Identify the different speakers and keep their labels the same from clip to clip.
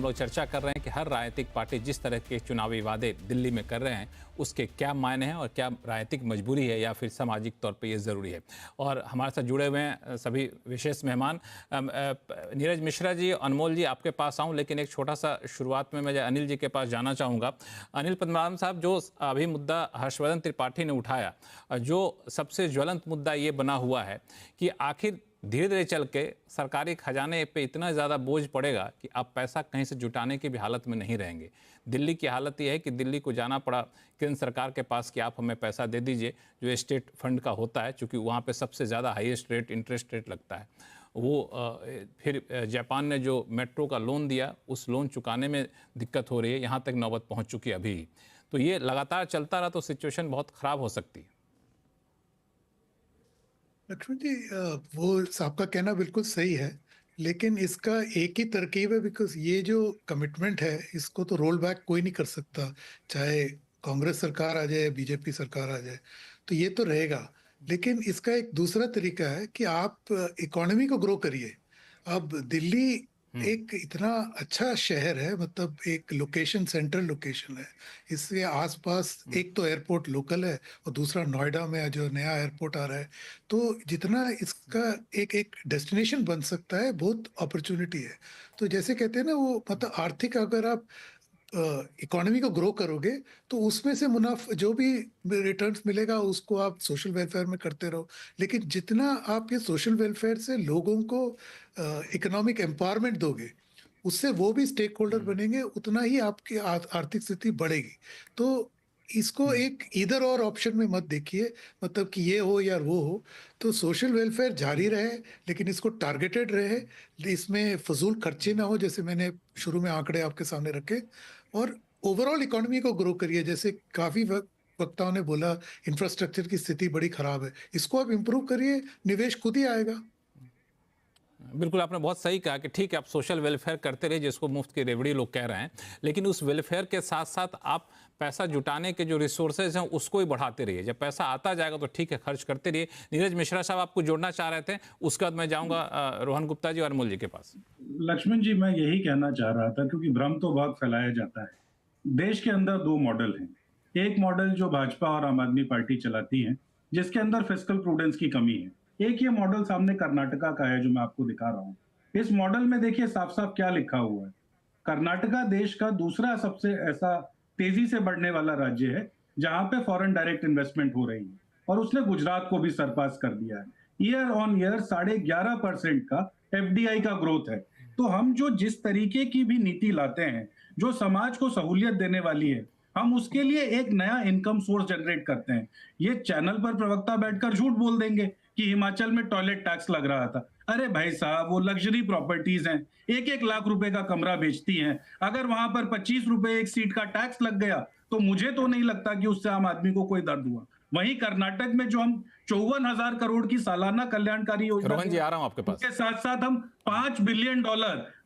Speaker 1: हम लोग चर्चा कर रहे हैं कि हर राजनीतिक पार्टी जिस तरह के चुनावी वादे दिल्ली में कर रहे हैं उसके क्या मायने हैं और क्या राजनीतिक मजबूरी है या फिर सामाजिक तौर पे ये ज़रूरी है। और हमारे साथ जुड़े हुए हैं सभी विशेष मेहमान। नीरज मिश्रा जी, अनमोल जी, आपके पास आऊँ, लेकिन एक छोटा सा शुरुआत में मैं अनिल जी के पास जाना चाहूँगा। अनिल पद्मनाभन साहब, जो अभी मुद्दा हर्षवर्धन त्रिपाठी ने उठाया, जो सबसे ज्वलंत मुद्दा ये बना हुआ है कि आखिर धीरे धीरे चल के सरकारी खजाने पे इतना ज़्यादा बोझ पड़ेगा कि आप पैसा कहीं से जुटाने की भी हालत में नहीं रहेंगे। दिल्ली की हालत ये है कि दिल्ली को जाना पड़ा केंद्र सरकार के पास कि आप हमें पैसा दे दीजिए, जो स्टेट फंड का होता है, चूँकि वहाँ पे सबसे ज़्यादा हाईएस्ट रेट इंटरेस्ट रेट लगता है। वो फिर जापान ने जो मेट्रो का लोन दिया, उस लोन चुकाने में दिक्कत हो रही है, यहाँ तक नौबत पहुँच चुकी है अभी। तो ये लगातार चलता रहा तो सिचुएशन बहुत ख़राब हो सकती है।
Speaker 2: लक्ष्मण जी, वो आपका कहना बिल्कुल सही है, लेकिन इसका एक ही तरकीब है। बिकॉज ये जो कमिटमेंट है, इसको तो रोल बैक कोई नहीं कर सकता, चाहे कांग्रेस सरकार आ जाए, बीजेपी सरकार आ जाए, तो ये तो रहेगा। लेकिन इसका एक दूसरा तरीका है कि आप इकोनॉमी को ग्रो करिए। अब दिल्ली एक इतना अच्छा शहर है, मतलब एक लोकेशन, सेंट्रल लोकेशन है। इसके आसपास एक तो एयरपोर्ट लोकल है और दूसरा नोएडा में जो नया एयरपोर्ट आ रहा है। तो जितना इसका एक एक डेस्टिनेशन बन सकता है, बहुत अपॉर्चुनिटी है। तो जैसे कहते हैं ना, वो मतलब आर्थिक, अगर आप इकोनॉमी को ग्रो करोगे तो उसमें से मुनाफा, जो भी रिटर्न्स मिलेगा, उसको आप सोशल वेलफेयर में करते रहो। लेकिन जितना आप ये सोशल वेलफेयर से लोगों को इकोनॉमिक एम्पावरमेंट दोगे, उससे वो भी स्टेक होल्डर बनेंगे, उतना ही आपकी आर्थिक स्थिति बढ़ेगी। तो इसको एक इधर और ऑप्शन में मत देखिए, मतलब कि ये हो या वो हो। तो सोशल वेलफेयर जारी रहे, लेकिन इसको टारगेटेड रहे, इसमें फजूल खर्चे ना हो, जैसे मैंने शुरू में आंकड़े आपके सामने रखे। और ओवरऑल इकोनॉमी को ग्रो करिए। जैसे काफी वक्ताओं ने बोला, इंफ्रास्ट्रक्चर की स्थिति बड़ी खराब है, इसको आप इंप्रूव करिए, निवेश खुद ही आएगा।
Speaker 1: बिल्कुल, आपने बहुत सही कहा कि ठीक है, आप सोशल वेलफेयर करते रहिए, जिसको मुफ्त की रेवड़ी लोग कह रहे हैं, लेकिन उस वेलफेयर के साथ साथ आप पैसा जुटाने के जो रिसोर्सेज हैं उसको ही बढ़ाते रहिए। जब पैसा आता जाएगा तो ठीक है, खर्च करते रहिए। नीरज मिश्रा साहब, आपको जोड़ना चाह रहे थे, उसके बाद मैं जाऊंगा रोहन गुप्ता जी और अनमोल जी के पास।
Speaker 3: लक्ष्मण जी, मैं यही कहना चाह रहा था, क्योंकि भ्रम तो बहुत फैलाया जाता है। देश के अंदर दो मॉडल हैं। एक मॉडल जो भाजपा और आम आदमी पार्टी चलाती है, जिसके अंदर फिस्कल प्रूडेंस की कमी है। एक ये मॉडल सामने कर्नाटका का है, जो मैं आपको दिखा रहा हूं। इस मॉडल में देखिए साफ साफ क्या लिखा हुआ है। कर्नाटका देश का दूसरा सबसे ऐसा तेजी से बढ़ने वाला राज्य है जहां पे फॉरेन डायरेक्ट इन्वेस्टमेंट हो रही है, और उसने गुजरात को भी सरपास कर दिया है। ईयर ऑन ईयर 11.5% का एफडीआई का ग्रोथ है। तो हम जो जिस तरीके की भी नीति लाते हैं, जो समाज को सहूलियत देने वाली है, हम उसके लिए एक नया इनकम सोर्स जनरेट करते हैं। ये चैनल पर प्रवक्ता बैठकर झूठ बोल देंगे कि हिमाचल में टॉयलेट टैक्स लग रहा था। अरे भाई साहब, वो लग्जरी प्रॉपर्टीज हैं, 1-1 लाख रुपए का कमरा बेचती हैं। अगर वहां पर 25 रुपए एक सीट का टैक्स लग गया तो मुझे तो नहीं लगता कि उससे आम आदमी को कोई दर्द हुआ। वहीं कर्नाटक में जो हम 54,000 करोड़ की सालाना कल्याणकारी योजना,
Speaker 1: रोहन जी, आ रहा हूं आपके पास।
Speaker 3: उसके साथ साथ हम $5 बिलियन,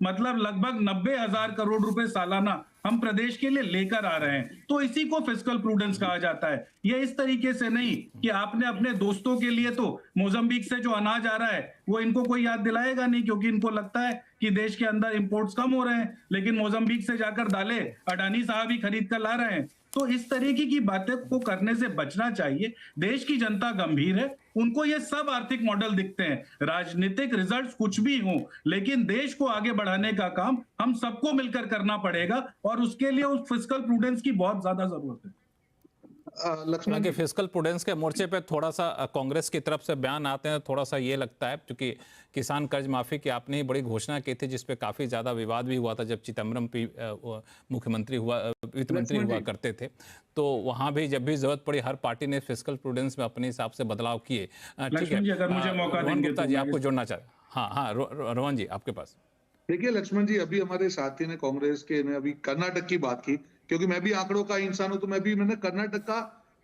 Speaker 3: मतलब लगभग 90,000 करोड़ रुपए सालाना हम प्रदेश के लिए लेकर आ रहे हैं। तो इसी को फिस्कल प्रूडेंस कहा जाता है। ये इस तरीके से नहीं कि आपने अपने दोस्तों के लिए, तो मोजम्बिक से जो अनाज आ रहा है वो इनको कोई याद दिलाएगा नहीं, क्योंकि इनको लगता है कि देश के अंदर इंपोर्ट्स कम हो रहे हैं, लेकिन मोजम्बिक से जाकर दालें अडानी साहब ही खरीद कर ला रहे हैं। तो इस तरीके की बातें को करने से बचना चाहिए। देश की जनता गंभीर है, उनको ये सब आर्थिक मॉडल दिखते हैं। राजनीतिक रिजल्ट्स कुछ भी हो, लेकिन देश को आगे बढ़ाने का काम हम सबको मिलकर करना पड़ेगा, और उसके लिए उस फिस्कल प्रूडेंस की बहुत ज्यादा जरूरत है।
Speaker 1: लक्ष्मण के फिस्कल प्रूडेंस के मोर्चे पे थोड़ा सा कांग्रेस की तरफ से बयान आते हैं, थोड़ा सा ये लगता है, क्योंकि किसान कर्ज माफी की आपने ही बड़ी घोषणा की थी, जिसपे काफी ज्यादा विवाद भी हुआ था जब चिदम्बरम मुख्यमंत्री हुआ, वित्त मंत्री हुआ करते थे। तो वहां भी जब भी जरूरत पड़ी, हर पार्टी ने फिस्कल प्रूडेंस में अपने हिसाब से बदलाव किए। ठीक है,
Speaker 3: अगर मुझे मौका
Speaker 1: रोहन
Speaker 3: देंगे
Speaker 1: गुप्ता
Speaker 3: तो
Speaker 1: जी, आपको जोड़ना चाह रहे हैं। हाँ, रोहन जी, आपके पास।
Speaker 4: देखिए लक्ष्मण जी, अभी हमारे साथी ने, कांग्रेस के ने अभी कर्नाटक की बात की, क्योंकि मैं भी आंकड़ों का इंसान हूं, तो मैंने कर्नाटक का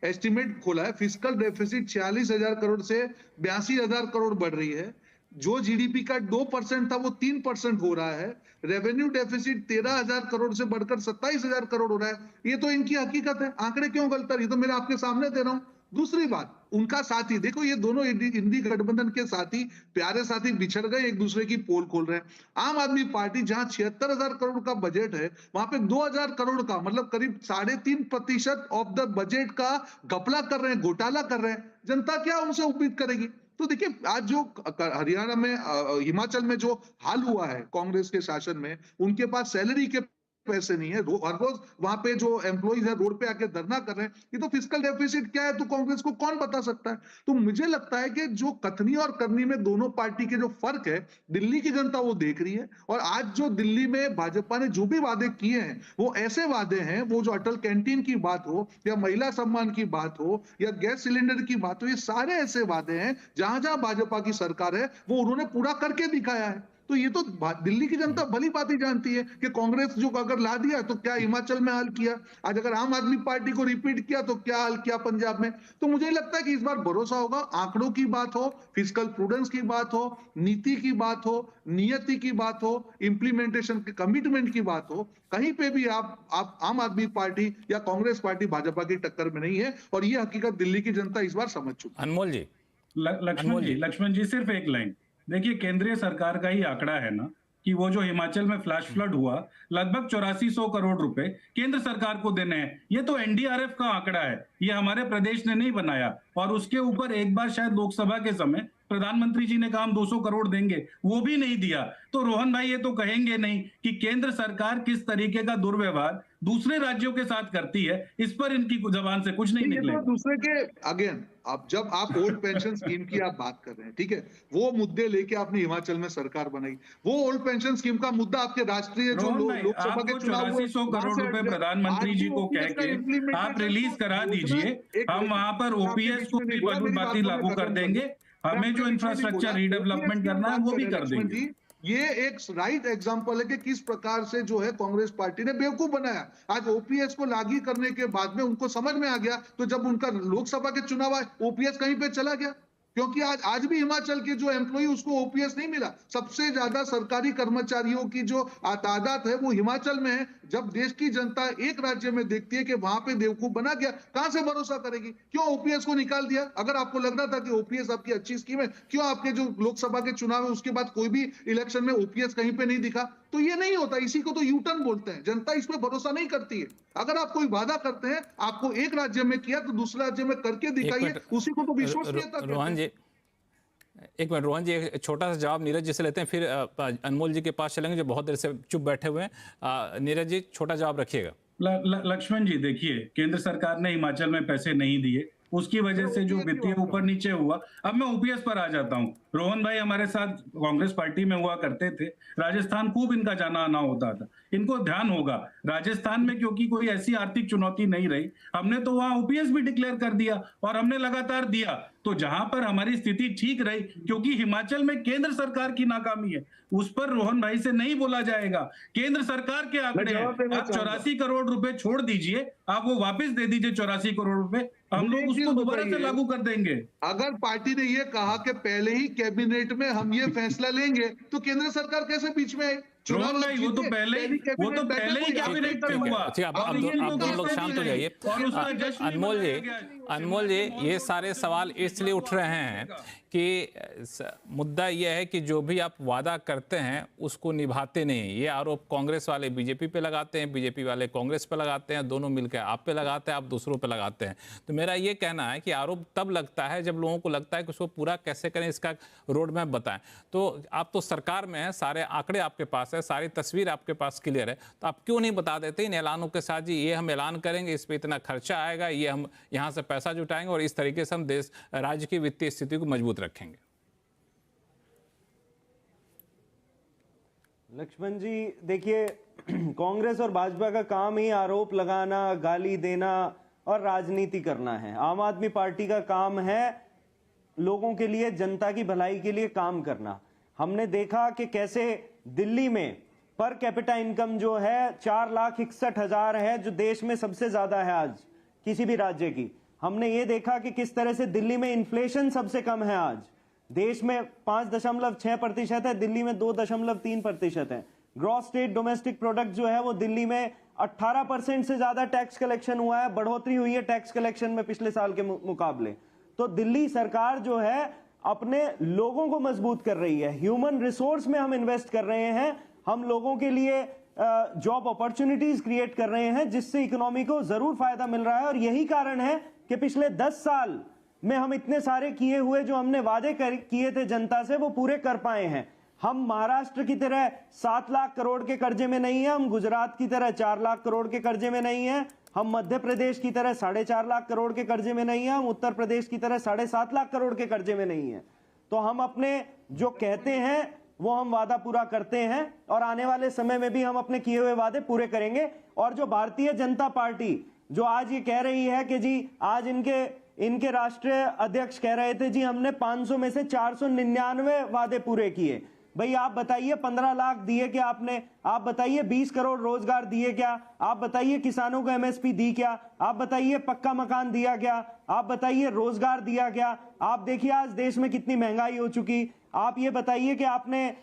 Speaker 4: एस्टिमेट खोला है। फिस्कल डेफिसिट 46,000 करोड़ से 82,000 करोड़ बढ़ रही है। जो जीडीपी का 2% था वो 3% हो रहा है। रेवेन्यू डेफिसिट 13,000 करोड़ से बढ़कर 27,000 करोड़ हो रहा है। ये तो इनकी हकीकत है। आंकड़े क्यों गलत है? ये तो मैं आपके सामने दे रहा हूं। दूसरी बात, उनका साथी, देखो ये दोनों इंडी गठबंधन के साथी, प्यारे साथी बिछड़ गए, एक दूसरे की पोल खोल रहे हैं। आम आदमी पार्टी जहां 76,000 करोड़ का बजट है, वहां पे 2,000 करोड़ का, मतलब करीब 3.5% ऑफ द बजट का घपला कर रहे हैं, घोटाला कर रहे हैं। जनता क्या उनसे उम्मीद करेगी? तो देखिए, आज जो हरियाणा में, हिमाचल में जो हाल हुआ है कांग्रेस के शासन में, उनके पास सैलरी के पैसे नहीं है, हर रोज वहां पे जो एम्प्लॉइज है रोड पे आके धरना कर रहे हैं। ये तो फिस्कल डेफिसिट क्या है तो कांग्रेस को कौन बता सकता है? तो मुझे लगता है कि जो कथनी और करनी में दोनों पार्टी के जो फर्क है, दिल्ली की जनता वो देख रही है। और आज जो दिल्ली में भाजपा ने जो भी वादे किए हैं, वो ऐसे वादे हैं, वो जो अटल कैंटीन की बात हो या महिला सम्मान की बात हो या गैस सिलेंडर की बात हो, ये सारे ऐसे वादे हैं जहां जहां भाजपा की सरकार है वो उन्होंने पूरा करके दिखाया है। तो ये तो दिल्ली की जनता भली बात ही जानती है कि कांग्रेस जो अगर ला दिया तो क्या हिमाचल में हाल किया, आज अगर आम आदमी पार्टी को रिपीट किया तो क्या हाल किया पंजाब में। तो मुझे लगता है कि इस बार भरोसा होगा, आंकड़ों की बात हो, फिस्कल प्रूडेंस की बात हो, नीति की बात हो, नियति की बात हो, इंप्लीमेंटेशन के कमिटमेंट की बात हो, कहीं पे भी आप आम आदमी पार्टी या कांग्रेस पार्टी भाजपा की टक्कर में नहीं है। और ये हकीकत दिल्ली की जनता इस बार समझ चुकी है।
Speaker 1: अनमोल जी,
Speaker 3: लक्ष्मण जी सिर्फ एक लाइन देखिए, केंद्रीय सरकार का ही आंकड़ा है ना कि वो जो हिमाचल में फ्लैश फ्लड हुआ, लगभग 8400 करोड़ रुपए केंद्र सरकार को देने हैं। ये तो एनडीआरएफ का आंकड़ा है, ये हमारे प्रदेश ने नहीं बनाया। और उसके ऊपर एक बार शायद लोकसभा के समय प्रधानमंत्री जी ने कहा हम 200 करोड़ देंगे, वो भी नहीं दिया। तो रोहन भाई ये तो कहेंगे नहीं कि केंद्र सरकार किस तरीके का दुर्व्यवहार दूसरे राज्यों के साथ करती है, इस पर इनकी जबान से कुछ नहीं निकलेगा।
Speaker 4: तो दूसरे के अगेन, अब जब आप ओल्ड पेंशन स्कीम की आप बात कर रहे हैं, ठीक है, वो मुद्दे लेके आपने हिमाचल में सरकार बनाई, वो ओल्ड पेंशन स्कीम का मुद्दा आपके राष्ट्रीय जो लोकसभा के चुनाव हुए,
Speaker 3: 8400 करोड़ रुपए प्रधानमंत्री जी को कह के आप रिलीज करा दीजिए, हम वहां पर ओपीएस को भी बाती लागू कर देंगे, हमें जो इंफ्रास्ट्रक्चर रीडेवलपमेंट करना है वो भी कर देंगे।
Speaker 4: ये एक राइट एग्जांपल है कि किस प्रकार से जो है कांग्रेस पार्टी ने बेवकूफ बनाया। आज ओपीएस को लागू करने के बाद में उनको समझ में आ गया, तो जब उनका लोकसभा के चुनाव आए, ओपीएस कहीं पे चला गया, क्योंकि आज भी हिमाचल के जो एम्प्लॉय उसको ओपीएस नहीं मिला। सबसे ज्यादा सरकारी कर्मचारियों की जो तादाद है वो हिमाचल में है। जब देश की जनता एक राज्य में देखती है कि वहां पे बेवकूफ बना गया, कहां से भरोसा करेगी? क्यों ओपीएस को निकाल दिया? अगर आपको लग रहा था कि ओपीएस आपकी अच्छी स्कीम है, क्यों आपके जो लोकसभा के चुनाव है उसके बाद कोई भी इलेक्शन में ओपीएस कहीं पे नहीं दिखा? तो ये नहीं होता, इसी को तो यूटर्न बोलते हैं। जनता इस पे भरोसा नहीं करती है। अगर आप कोई वादा करते हैं, आपको एक राज्य में किया तो दूसरे राज्य में करके दिखाइए, उसी को तो विश्वसनीयता।
Speaker 1: रोहन जी, एक मिनट रोहन जी, एक छोटा सा जवाब नीरज जी से लेते हैं, फिर अनमोल जी के पास चलेंगे जो बहुत देर से चुप बैठे हुए हैं। नीरज जी, छोटा जवाब रखिएगा।
Speaker 3: लक्ष्मण जी, देखिए, केंद्र सरकार ने हिमाचल में पैसे नहीं दिए, उसकी वजह से जो वित्तीय ऊपर नीचे हुआ। अब मैं ओपीएस पर आ जाता हूं। रोहन भाई हमारे साथ कांग्रेस पार्टी में हुआ करते थे, राजस्थान खूब इनका जाना आना होता था। इनको ध्यान होगा, राजस्थान में क्योंकि कोई ऐसी आर्थिक चुनौती नहीं रही, हमने तो वहां ओपीएस भी डिक्लेयर कर दिया और हमने लगातार दिया। तो जहां पर हमारी स्थिति ठीक रही, क्योंकि हिमाचल में केंद्र सरकार की नाकामी है, उस पर रोहन भाई से नहीं बोला जाएगा। केंद्र सरकार के आंकड़े हैं, आप 84 करोड़ रुपए छोड़ दीजिए, आप वो वापस दे दीजिए 84 करोड़ रुपए, हम लोग उसको दोबारा से लागू कर देंगे।
Speaker 4: अगर पार्टी ने ये कहा कि पहले ही कैबिनेट में हम ये फैसला लेंगे, तो केंद्र सरकार कैसे बीच में आई?
Speaker 3: चुनाव नहीं, वो तो पहले ही कैबिनेट पे हुआ।
Speaker 1: आप दोनों लोग शांत हो जाइए। अनमोल जी, ये सारे सवाल इसलिए उठ रहे हैं कि मुद्दा यह है कि जो भी आप वादा करते हैं उसको निभाते नहीं। ये आरोप कांग्रेस वाले बीजेपी पे लगाते हैं, बीजेपी वाले कांग्रेस पे लगाते हैं, दोनों मिलकर आप पे लगाते हैं, आप दूसरों पे लगाते हैं। तो मेरा ये कहना है कि आरोप तब लगता है जब लोगों को लगता है कि उसको पूरा कैसे करें, इसका रोड मैप बताएं। तो आप तो सरकार में हैं, सारे आंकड़े आपके पास है, सारी तस्वीर आपके पास क्लियर है, तो आप क्यों नहीं बता देते इन ऐलानों के साथ जी ये हम ऐलान करेंगे, इस पर इतना खर्चा आएगा, ये हम यहाँ से पैसा जुटाएंगे और इस तरीके से हम देश राज्य की वित्तीय स्थिति को मजबूत रखेंगे।
Speaker 5: लक्ष्मण जी, देखिए, कांग्रेस और भाजपा का काम ही आरोप लगाना, गाली देना और राजनीति करना है। आम आदमी पार्टी का काम है लोगों के लिए, जनता की भलाई के लिए काम करना। हमने देखा कि कैसे दिल्ली में पर कैपिटा इनकम जो है 4,61,000 है, जो देश में सबसे ज्यादा है आज किसी भी राज्य की। हमने ये देखा कि किस तरह से दिल्ली में इन्फ्लेशन सबसे कम है आज। देश में 5.6% है, दिल्ली में 2.3% है। ग्रॉस स्टेट डोमेस्टिक प्रोडक्ट जो है वो दिल्ली में 18% से ज्यादा टैक्स कलेक्शन हुआ है, बढ़ोतरी हुई है टैक्स कलेक्शन में पिछले साल के मुकाबले। तो दिल्ली सरकार जो है अपने लोगों को मजबूत कर रही है, ह्यूमन रिसोर्स में हम इन्वेस्ट कर रहे हैं, हम लोगों के लिए जॉब अपॉर्चुनिटीज क्रिएट कर रहे हैं, जिससे इकोनॉमी को जरूर फायदा मिल रहा है। और यही कारण है कि पिछले 10 साल में हम इतने सारे किए हुए जो हमने वादे किए थे जनता से वो पूरे कर पाए हैं। हम महाराष्ट्र की तरह 7 लाख करोड़ के कर्जे में नहीं है, हम गुजरात की तरह 4 लाख करोड़ के कर्जे में नहीं है, हम मध्य प्रदेश की तरह 4.5 लाख करोड़ के कर्जे में नहीं है, हम उत्तर प्रदेश की तरह 7.5 लाख करोड़ के कर्जे में नहीं है। तो हम अपने जो कहते हैं वो हम वादा पूरा करते हैं और आने वाले समय में भी हम अपने किए हुए वादे पूरे करेंगे। और जो भारतीय जनता पार्टी जो आज ये कह रही है कि जी आज इनके राष्ट्रीय अध्यक्ष कह रहे थे जी हमने 500 में से 499 वादे पूरे किए। भाई आप बताइए 15 लाख दिए क्या आपने? आप बताइए 20 करोड़ रोजगार दिए क्या? आप बताइए किसानों को एमएसपी दी क्या? आप बताइए पक्का मकान दिया क्या? आप बताइए रोजगार दिया क्या? आप देखिए आज देश में कितनी महंगाई हो चुकी। आप ये बताइए कि आपने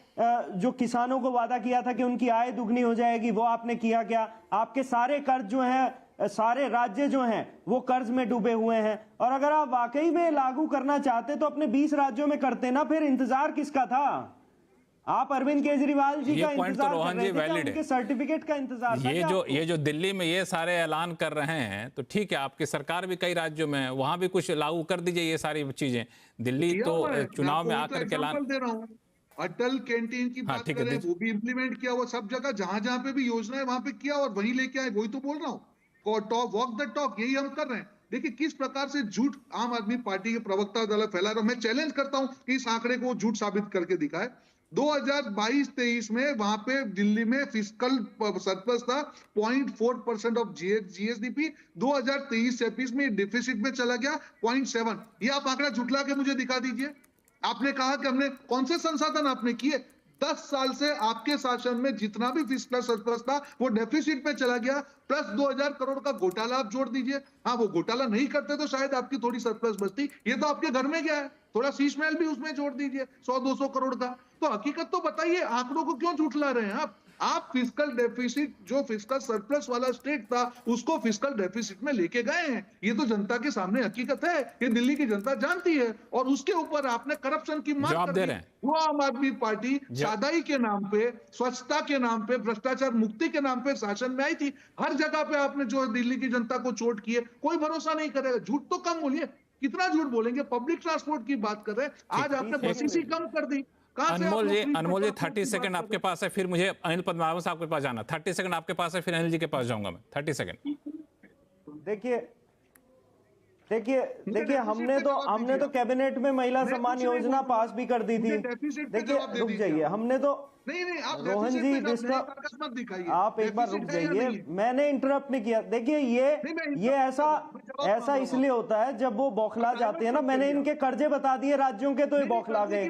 Speaker 5: जो किसानों को वादा किया था कि उनकी आय दुगनी हो जाएगी वो आपने किया क्या? आपके सारे कर्ज जो हैं, सारे राज्य जो हैं वो कर्ज में डूबे हुए हैं। और अगर आप वाकई में लागू करना चाहते तो अपने 20 राज्यों में करते ना, फिर इंतजार किसका था? आप अरविंद केजरीवाल जी का इंतजार कर रहे थे, उनके सर्टिफिकेट का इंतजार था।
Speaker 1: ये जो दिल्ली में ये सारे ऐलान कर रहे हैं तो ठीक है, आपकी सरकार भी कई राज्यों में है, वहां भी कुछ लागू कर दीजिए ये सारी चीजें। दिल्ली तो चुनाव में आकर के ऐलान
Speaker 4: दे रहा हूँ। अटल कैंटीन की बात करें, वो भी इम्प्लीमेंट किया हुआ सब जगह, जहां जहां पे भी योजना है वहां पे किया और वहीं लेके आए। वही तो बोल रहा हूँ, टॉक वॉक द टॉक, यही हम कर रहे हैं। देखिए किस प्रकार से झूठ आम आदमी पार्टी के प्रवक्ता दल फैला रहा है। मैं चैलेंज करता हूं कि इस आंकड़े को झूठ साबित करके दिखाए। 2022-23 में वहां पे दिल्ली में फिस्कल सरप्लस था 0.4% ऑफ जीएसडीपी। 2023-24 में डिफिसिट में चला गया 0.7। ये आप आंकड़ा झुटला के मुझे दिखा दीजिए। आपने कहा कि हमने कौन से संसाधन आपने किए? 10 साल से आपके शासन में जितना भी फिस्कल सरप्लस था वो डेफिसिट में चला गया, प्लस 2000 करोड़ का घोटाला आप जोड़ दीजिए। हाँ, वो घोटाला नहीं करते तो शायद आपकी थोड़ी सरप्लस बचती। ये तो आपके घर में गया है, थोड़ा शीश महल भी उसमें जोड़ दीजिए 100-200 करोड़ का। तो हकीकत तो बताइए, आंकड़ों को क्यों झूठला रहे हैं आप फिस्कल डेफिसिट, जो फिस्कल सरप्लस वाला स्टेट था उसको फिस्कल डेफिसिट में लेके गए हैं। ये तो जनता के सामने हकीकत है, ये दिल्ली की जनता जानती है। और उसके ऊपर आपने करप्शन की मांग कर दी। वो आम आदमी पार्टी सादाई के नाम पे, स्वच्छता के नाम पे, भ्रष्टाचार मुक्ति के नाम पे शासन में आई थी। हर जगह पे आपने जो दिल्ली की जनता को चोट की है, कोई भरोसा नहीं करेगा। झूठ तो कम बोलिए, कितना झूठ बोलेंगे? पब्लिक ट्रांसपोर्ट की बात कर रहे हैं, आज आपने बसें ही कम कर दी।
Speaker 1: अनमोल जी 30 सेकंड आपके पास है, फिर मुझे अनिल पद्मावत साहब के पास जाना। 30 सेकंड आपके पास है, फिर अनिल जी के पास जाऊंगा मैं। 30 सेकंड।
Speaker 5: देखिए हमने तो कैबिनेट में महिला सम्मान योजना पास भी कर दी थी। देखिए रुक जाइए, हमने तो
Speaker 4: नहीं आप
Speaker 5: रोहन जी आप एक बार रुक जाइए, मैंने इंटरप्ट नहीं किया। देखिए ये ऐसा इसलिए होता है जब वो बौखला जाते हैं ना। मैंने इनके कर्जे बता दिए राज्यों के तो ये बौखला गए।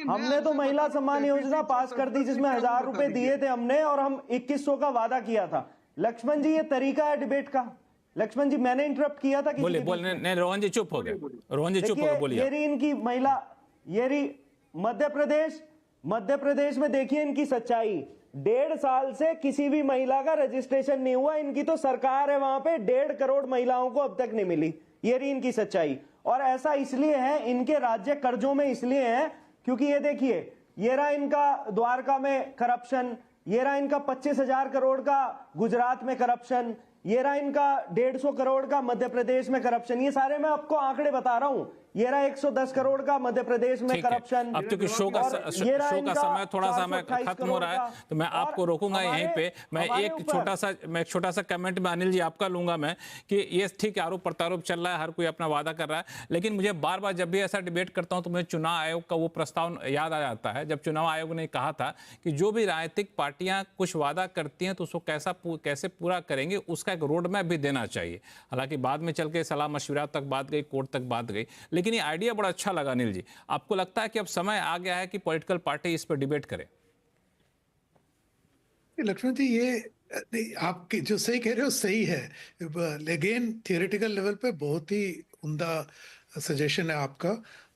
Speaker 5: हमने तो महिला सम्मान योजना पास कर दी जिसमें 1000 रुपए दिए थे हमने, और हम 2100 का वादा किया था। लक्ष्मण जी ये तरीका है डिबेट का। लक्ष्मण जी मैंने इंटरप्ट किया था,
Speaker 1: बोलिए। नहीं रोहन जी चुप हो गए, रोहन जी चुप हो गए, बोलिए।
Speaker 5: ये रही इनकी महिला, ये रही मध्य प्रदेश में देखिए इनकी सच्चाई। 1.5 साल से किसी भी महिला का रजिस्ट्रेशन नहीं हुआ। इनकी तो सरकार है, वहां पे 1.5 करोड़ महिलाओं को अब तक नहीं मिली। ये रही इनकी सच्चाई। और ऐसा इसलिए है, इनके राज्य कर्जों में इसलिए है क्योंकि ये देखिए, ये रहा इनका द्वारका में करप्शन, ये रहा इनका 25,000 करोड़ का गुजरात में करप्शन, ये रहा इनका 150 करोड़ का मध्य प्रदेश में करप्शन। ये सारे मैं आपको आंकड़े बता रहा हूं। ये रहा 110 करोड़ का मध्य प्रदेश में करप्शन।
Speaker 1: अब क्योंकि शो का समय थोड़ा सा मैं खत्म हो रहा है तो मैं आपको रोकूंगा यहीं पे। मैं एक छोटा सा कमेंट में अनिल जी आपका लूंगा मैं, कि ये ठीक आरोप प्रत्यारोप चल रहा है, हर कोई अपना वादा कर रहा है, लेकिन मुझे बार बार जब भी ऐसा डिबेट करता हूं तो मुझे चुनाव आयोग का वो प्रस्ताव याद आ जाता है, जब चुनाव आयोग ने कहा था कि जो भी राजनीतिक पार्टियां कुछ वादा करती हैं तो उसको कैसे पूरा करेंगे उसका एक रोड मैप भी देना चाहिए। हालांकि बाद में चल के सलाह मशविरा तक बात गई, कोर्ट तक बात गई, लेकिन ये आइडिया बड़ा अच्छा लगा। अनिल जी, आपको लगता है कि अब समय आ गया है कि पॉलिटिकल पार्टी इस पर डिबेट करे?
Speaker 2: लक्ष्मण जी, ये आपके जो सही कह रहे हो सही है, लेकिन थियोरेटिकल लेवल पे बहुत ही उम्दा सजेशन है आपका।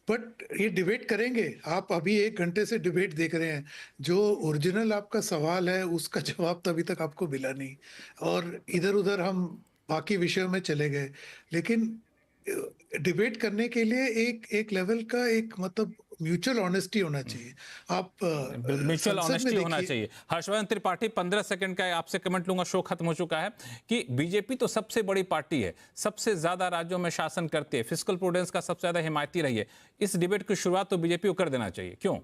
Speaker 2: बट ये डिबेट करेंगे। आप अभी 1 घंटे से डिबेट देख रहे हैं, जो ओरिजिनल आपका सवाल है उसका जवाब तो अभी तक आपको मिला नहीं, और इधर उधर हम बाकी विषयों में चले गए। लेकिन डिबेट करने के लिए एक लेवल का एक मतलब म्यूचुअल ऑनेस्टी होना चाहिए। आप
Speaker 1: म्यूचुअल
Speaker 2: संसद में
Speaker 1: ऑनेस्टी होना
Speaker 2: देखिए,
Speaker 1: चाहिए। हर्षवर्धन त्रिपाठी, 15 सेकंड का आपसे कमेंट लूंगा, शो खत्म हो चुका है, कि बीजेपी तो सबसे बड़ी पार्टी है, सबसे ज्यादा राज्यों में शासन करती है, फिस्कल प्रूडेंस का सबसे ज्यादा हिमायती रही है, इस डिबेट की शुरुआत तो बीजेपी को कर देना चाहिए, क्यों?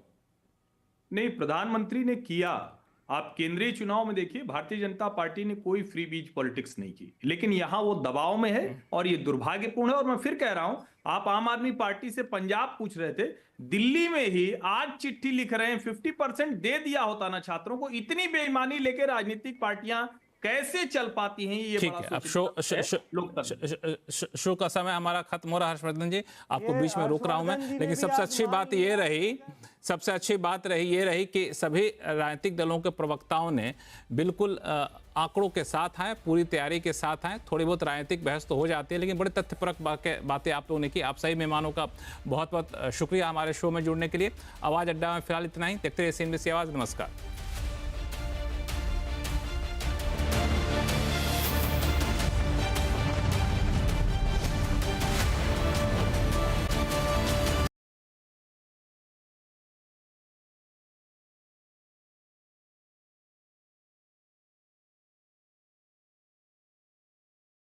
Speaker 6: नहीं, प्रधानमंत्री ने किया। आप केंद्रीय चुनाव में देखिए, भारतीय जनता पार्टी ने कोई फ्री बीच पॉलिटिक्स नहीं की, लेकिन यहां वो दबाव में है और ये दुर्भाग्यपूर्ण है। और मैं फिर कह रहा हूं, आप आम आदमी पार्टी से पंजाब पूछ रहे थे, दिल्ली में ही आज चिट्ठी लिख रहे हैं 50% दे दिया होता ना छात्रों को। इतनी बेईमानी लेके राजनीतिक पार्टियां कैसे चल पाती हैं, ये
Speaker 1: ठीक
Speaker 6: बड़ा
Speaker 1: है। अब
Speaker 6: लोकतंत्र।
Speaker 1: शो का समय हमारा खत्म हो रहा है। हर्षवर्धन जी, आपको बीच में रोक रहा हूं मैं,
Speaker 5: हर्षवर्धन जी ने
Speaker 1: लेकिन
Speaker 5: भी
Speaker 1: सबसे
Speaker 5: आज
Speaker 1: अच्छी बात ये रही, सबसे अच्छी बात ये रही कि सभी राजनीतिक दलों के प्रवक्ताओं ने बिल्कुल आंकड़ों के साथ आए, पूरी तैयारी के साथ आए। थोड़ी बहुत राजनीतिक बहस तो हो जाती है, लेकिन बड़े तथ्यपरक बातें आप लोगों ने की। आप सही मेहमानों का बहुत बहुत शुक्रिया हमारे शो में जुड़ने के लिए। आवाज अड्डा में फिलहाल इतना ही। देखते रहिए CNBC आवाज। नमस्कार।